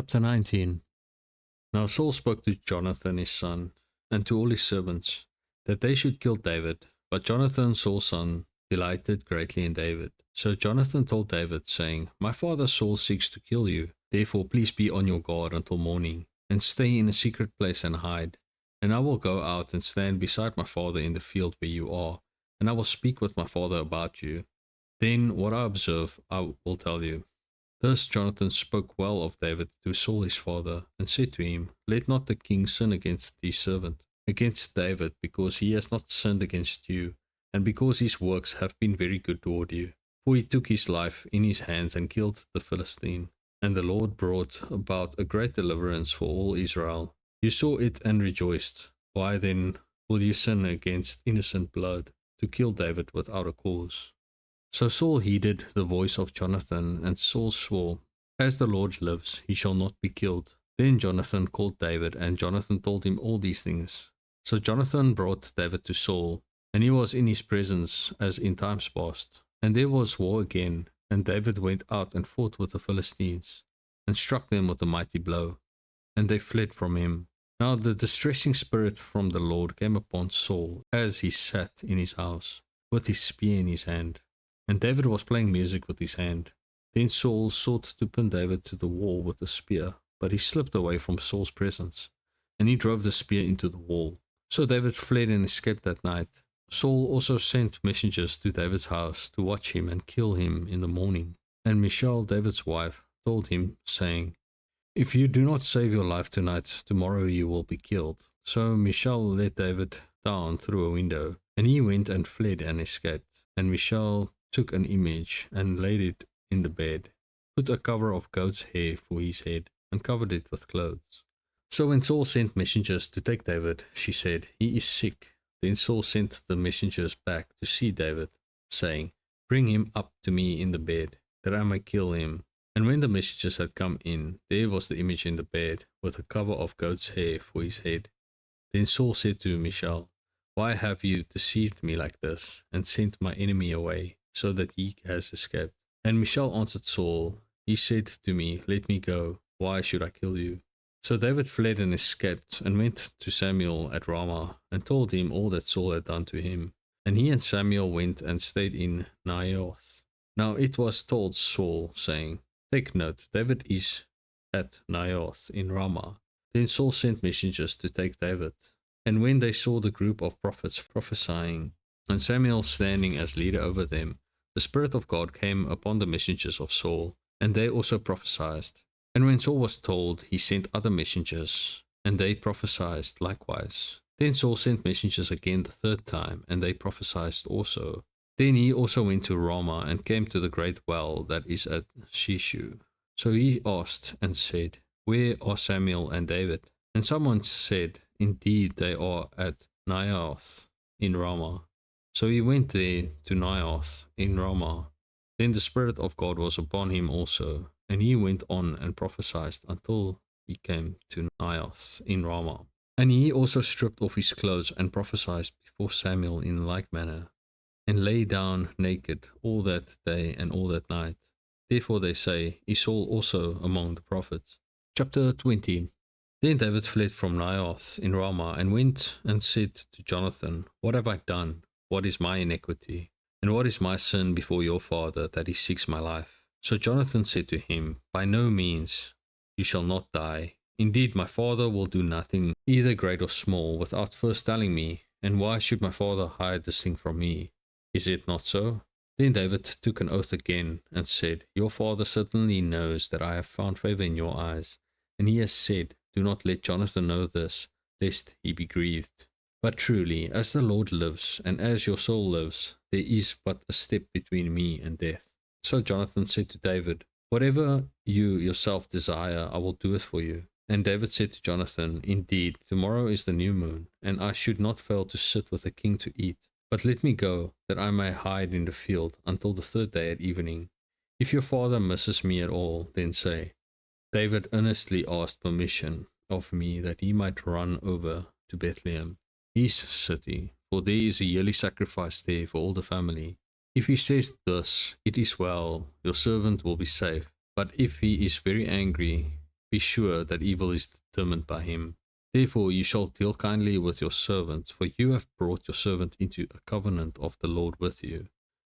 Chapter 19. Now Saul spoke to Jonathan his son, and to all his servants, that they should kill David. But Jonathan, Saul's son, delighted greatly in David. So Jonathan told David, saying, My father Saul seeks to kill you. Therefore please be on your guard until morning, and stay in a secret place and hide. And I will go out and stand beside my father in the field where you are, and I will speak with my father about you. Then what I observe I will tell you. Thus Jonathan spoke well of David to Saul his father, and said to him, Let not the king sin against his servant, against David, because he has not sinned against you, and because his works have been very good toward you. For he took his life in his hands and killed the Philistine. And the Lord brought about a great deliverance for all Israel. You saw it and rejoiced. Why then will you sin against innocent blood, to kill David without a cause? So Saul heeded the voice of Jonathan, and Saul swore, As the Lord lives, he shall not be killed. Then Jonathan called David, and Jonathan told him all these things. So Jonathan brought David to Saul, and he was in his presence as in times past. And there was war again, and David went out and fought with the Philistines, and struck them with a mighty blow, and they fled from him. Now the distressing spirit from the Lord came upon Saul, as he sat in his house, with his spear in his hand. And David was playing music with his hand. Then Saul sought to pin David to the wall with a spear, but he slipped away from Saul's presence, and he drove the spear into the wall. So David fled and escaped that night. Saul also sent messengers to David's house to watch him and kill him in the morning. And Michal, David's wife, told him, saying, If you do not save your life tonight, tomorrow you will be killed. So Michal let David down through a window, and he went and fled and escaped. And Michal took an image and laid it in the bed, put a cover of goat's hair for his head, and covered it with clothes. So when Saul sent messengers to take David, she said, He is sick. Then Saul sent the messengers back to see David, saying, Bring him up to me in the bed, that I may kill him. And when the messengers had come in, there was the image in the bed, with a cover of goat's hair for his head. Then Saul said to Michal, Why have you deceived me like this, and sent my enemy away, so that he has escaped? And Michal answered Saul, He said to me, Let me go. Why should I kill you? So David fled and escaped, and went to Samuel at Ramah, and told him all that Saul had done to him. And he and Samuel went and stayed in Naioth. Now it was told Saul, saying, Take note, David is at Naioth in Ramah. Then Saul sent messengers to take David. And when they saw the group of prophets prophesying, and Samuel standing as leader over them, the Spirit of God came upon the messengers of Saul, and they also prophesied. And when Saul was told, he sent other messengers, and they prophesied likewise. Then Saul sent messengers again the third time, and they prophesied also. Then he also went to Ramah, and came to the great well that is at Shishu. So he asked and said, Where are Samuel and David? And someone said, Indeed, they are at Naioth in Ramah. So he went there to Naioth in Ramah. Then the Spirit of God was upon him also, and he went on and prophesied until he came to Naioth in Ramah. And he also stripped off his clothes and prophesied before Samuel in like manner, and lay down naked all that day and all that night. Therefore they say, Is Saul also among the prophets? Chapter 20. Then David fled from Naioth in Ramah, and went and said to Jonathan, What have I done? What is my iniquity? And what is my sin before your father, that he seeks my life? So Jonathan said to him, By no means, you shall not die. Indeed, my father will do nothing, either great or small, without first telling me. And why should my father hide this thing from me? Is it not so? Then David took an oath again, and said, Your father certainly knows that I have found favor in your eyes. And he has said, Do not let Jonathan know this, lest he be grieved. But truly, as the Lord lives, and as your soul lives, there is but a step between me and death. So Jonathan said to David, Whatever you yourself desire, I will do it for you. And David said to Jonathan, Indeed, tomorrow is the new moon, and I should not fail to sit with the king to eat. But let me go, that I may hide in the field until the third day at evening. If your father misses me at all, then say, David earnestly asked permission of me that he might run over to Bethlehem, his city, for there is a yearly sacrifice there for all the family. If he says thus, It is well, your servant will be safe. But if he is very angry, be sure that evil is determined by him. Therefore you shall deal kindly with your servant, for you have brought your servant into a covenant of the Lord with you.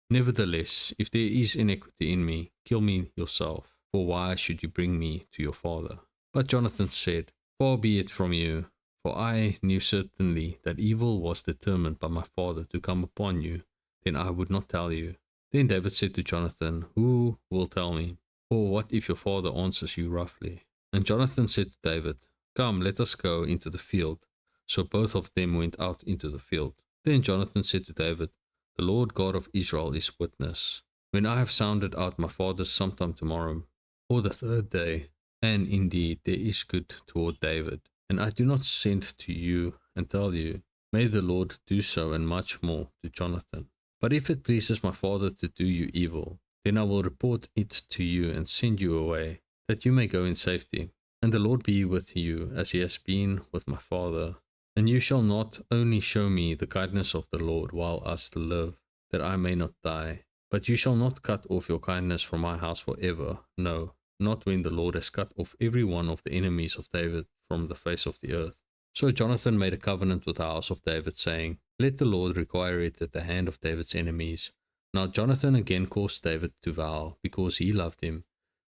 Nevertheless, if there is iniquity in me, kill me yourself, for why should you bring me to your father? But Jonathan said, Far be it from you, for I knew certainly that evil was determined by my father to come upon you, then I would not tell you. Then David said to Jonathan, Who will tell me? Or what if your father answers you roughly? And Jonathan said to David, Come, let us go into the field. So both of them went out into the field. Then Jonathan said to David, The Lord God of Israel is witness. When I have sounded out my fathers sometime tomorrow, or the third day, and indeed there is good toward David, and I do not send to you and tell you, may the Lord do so and much more to Jonathan. But if it pleases my father to do you evil, then I will report it to you and send you away, that you may go in safety. And the Lord be with you as he has been with my father. And you shall not only show me the kindness of the Lord while I still live, that I may not die, but you shall not cut off your kindness from my house forever. No, not when the Lord has cut off every one of the enemies of David from the face of the earth. So Jonathan made a covenant with the house of David, saying, Let the Lord require it at the hand of David's enemies. Now Jonathan again caused David to vow, because he loved him,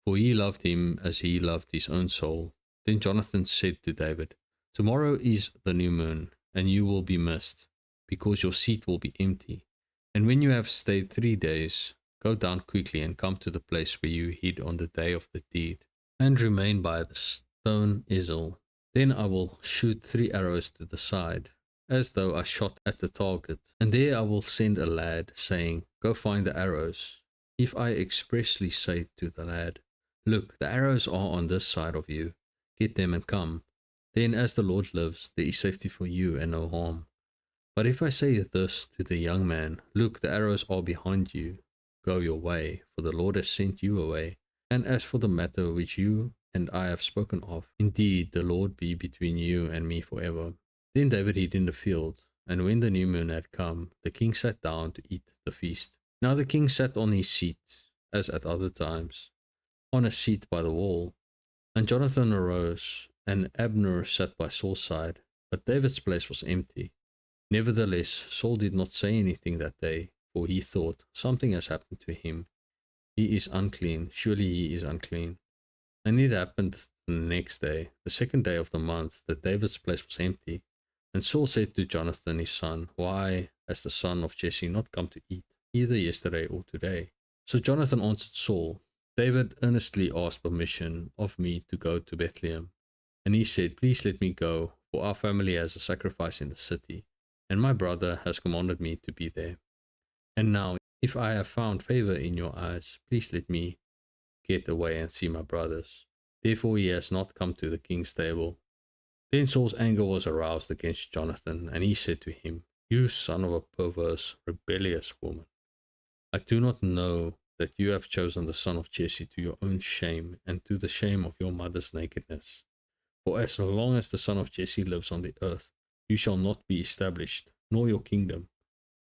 for he loved him as he loved his own soul. Then Jonathan said to David, Tomorrow is the new moon, and you will be missed, because your seat will be empty. And when you have stayed 3 days, go down quickly and come to the place where you hid on the day of the deed, and remain by the stone Ezel. Then I will shoot 3 arrows to the side, as though I shot at the target, and there I will send a lad, saying, Go find the arrows. If I expressly say to the lad, Look, the arrows are on this side of you, get them and come, then as the Lord lives, there is safety for you and no harm. But if I say this to the young man, Look, the arrows are behind you, go your way, for the Lord has sent you away. And as for the matter which you and I have spoken of, indeed the Lord be between you and me forever. Then David hid in the field, and when the new moon had come, the king sat down to eat the feast. Now the king sat on his seat, as at other times, on a seat by the wall. And Jonathan arose, and Abner sat by Saul's side, but David's place was empty. Nevertheless, Saul did not say anything that day, for he thought, Something has happened to him. He is unclean, surely he is unclean. And it happened the next day, the second day of the month, that David's place was empty. And Saul said to Jonathan his son, Why has the son of Jesse not come to eat, either yesterday or today? So Jonathan answered Saul, David earnestly asked permission of me to go to Bethlehem. And he said, Please let me go, for our family has a sacrifice in the city, and my brother has commanded me to be there. And now, if I have found favor in your eyes, please let me get away and see my brothers. Therefore he has not come to the king's table. Then Saul's anger was aroused against Jonathan, and he said to him, You son of a perverse, rebellious woman, I do not know that you have chosen the son of Jesse to your own shame and to the shame of your mother's nakedness. For as long as the son of Jesse lives on the earth, you shall not be established, nor your kingdom.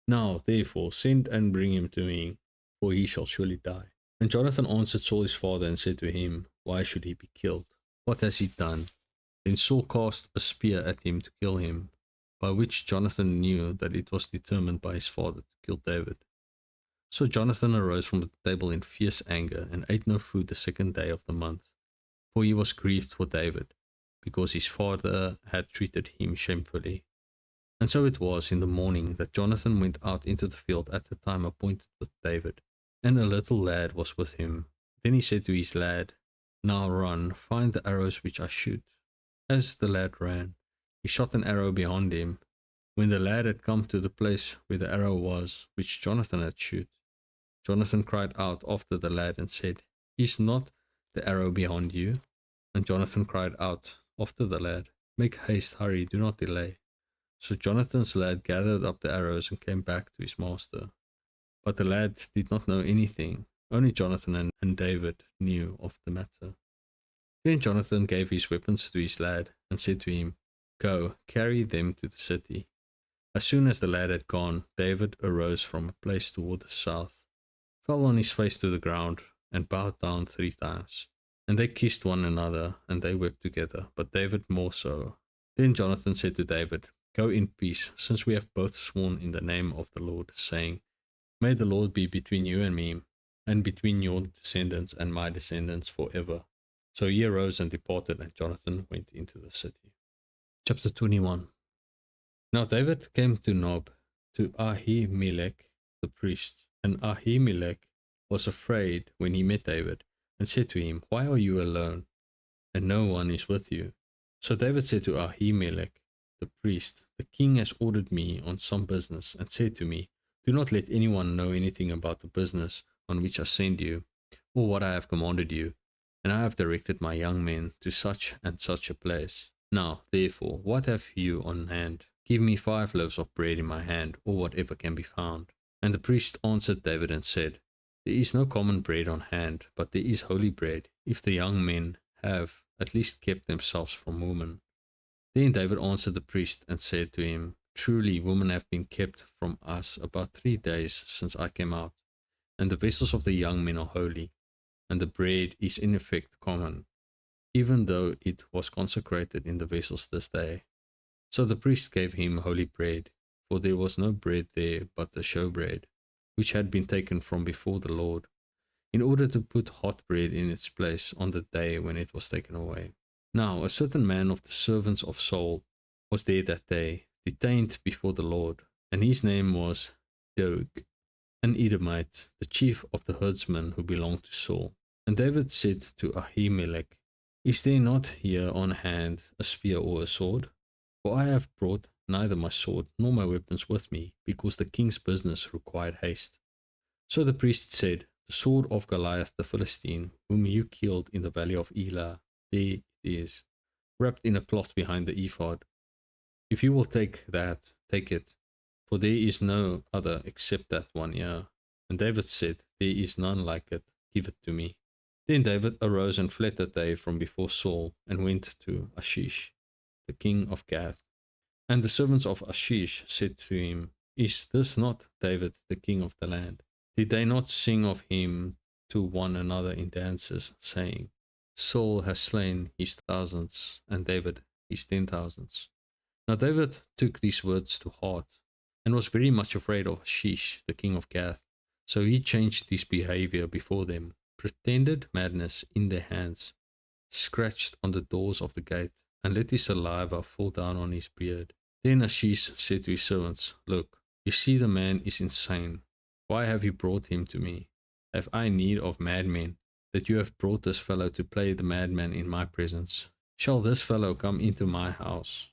Now, therefore, send and bring him to me, for he shall surely die. And Jonathan answered Saul his father and said to him, Why should he be killed? What has he done? Then Saul cast a spear at him to kill him, by which Jonathan knew that it was determined by his father to kill David. So Jonathan arose from the table in fierce anger, and ate no food the second day of the month, for he was grieved for David, because his father had treated him shamefully. And so it was in the morning that Jonathan went out into the field at the time appointed with David, and a little lad was with him. Then he said to his lad, Now run, find the arrows which I shoot. As the lad ran, he shot an arrow behind him. When the lad had come to the place where the arrow was, which Jonathan had shot, Jonathan cried out after the lad and said, Is not the arrow behind you? And Jonathan cried out after the lad, Make haste, hurry, do not delay. So Jonathan's lad gathered up the arrows and came back to his master. But the lad did not know anything. Only Jonathan and David knew of the matter. Then Jonathan gave his weapons to his lad and said to him, Go, carry them to the city. As soon as the lad had gone, David arose from a place toward the south, fell on his face to the ground, and bowed down 3 times. And they kissed one another, and they wept together, but David more so. Then Jonathan said to David, Go in peace, since we have both sworn in the name of the Lord, saying, May the Lord be between you and me, and between your descendants and my descendants forever. So he arose and departed, and Jonathan went into the city. Chapter 21. Now David came to Nob, to Ahimelech the priest, and Ahimelech was afraid when he met David, and said to him, Why are you alone, and no one is with you? So David said to Ahimelech the priest, The king has ordered me on some business, and said to me, Do not let anyone know anything about the business on which I send you, or what I have commanded you. And I have directed my young men to such and such a place. Now, therefore, what have you on hand? Give me 5 loaves of bread in my hand, or whatever can be found. And the priest answered David and said, There is no common bread on hand, but there is holy bread, if the young men have at least kept themselves from women. Then David answered the priest and said to him, Truly, women have been kept from us about 3 days since I came out, and the vessels of the young men are holy, and the bread is in effect common, even though it was consecrated in the vessels this day. So the priest gave him holy bread, for there was no bread there but the showbread, which had been taken from before the Lord, in order to put hot bread in its place on the day when it was taken away. Now a certain man of the servants of Saul was there that day, detained before the Lord, and his name was Doeg, an Edomite, the chief of the herdsmen who belonged to Saul. And David said to Ahimelech, Is there not here on hand a spear or a sword? For I have brought neither my sword nor my weapons with me, because the king's business required haste. So the priest said, The sword of Goliath the Philistine, whom you killed in the valley of Elah, there it is, wrapped in a cloth behind the ephod. If you will take that, take it, for there is no other except that one here. And David said, There is none like it, give it to me. Then David arose and fled that day from before Saul, and went to Achish, the king of Gath. And the servants of Achish said to him, Is this not David, the king of the land? Did they not sing of him to one another in dances, saying, Saul has slain his thousands, and David his 10,000s? Now David took these words to heart, and was very much afraid of Achish, the king of Gath. So he changed his behavior before them, pretended madness in their hands, scratched on the doors of the gate, and let his saliva fall down on his beard. Then Achish said to his servants, Look, you see the man is insane. Why have you brought him to me? Have I need of madmen, that you have brought this fellow to play the madman in my presence? Shall this fellow come into my house?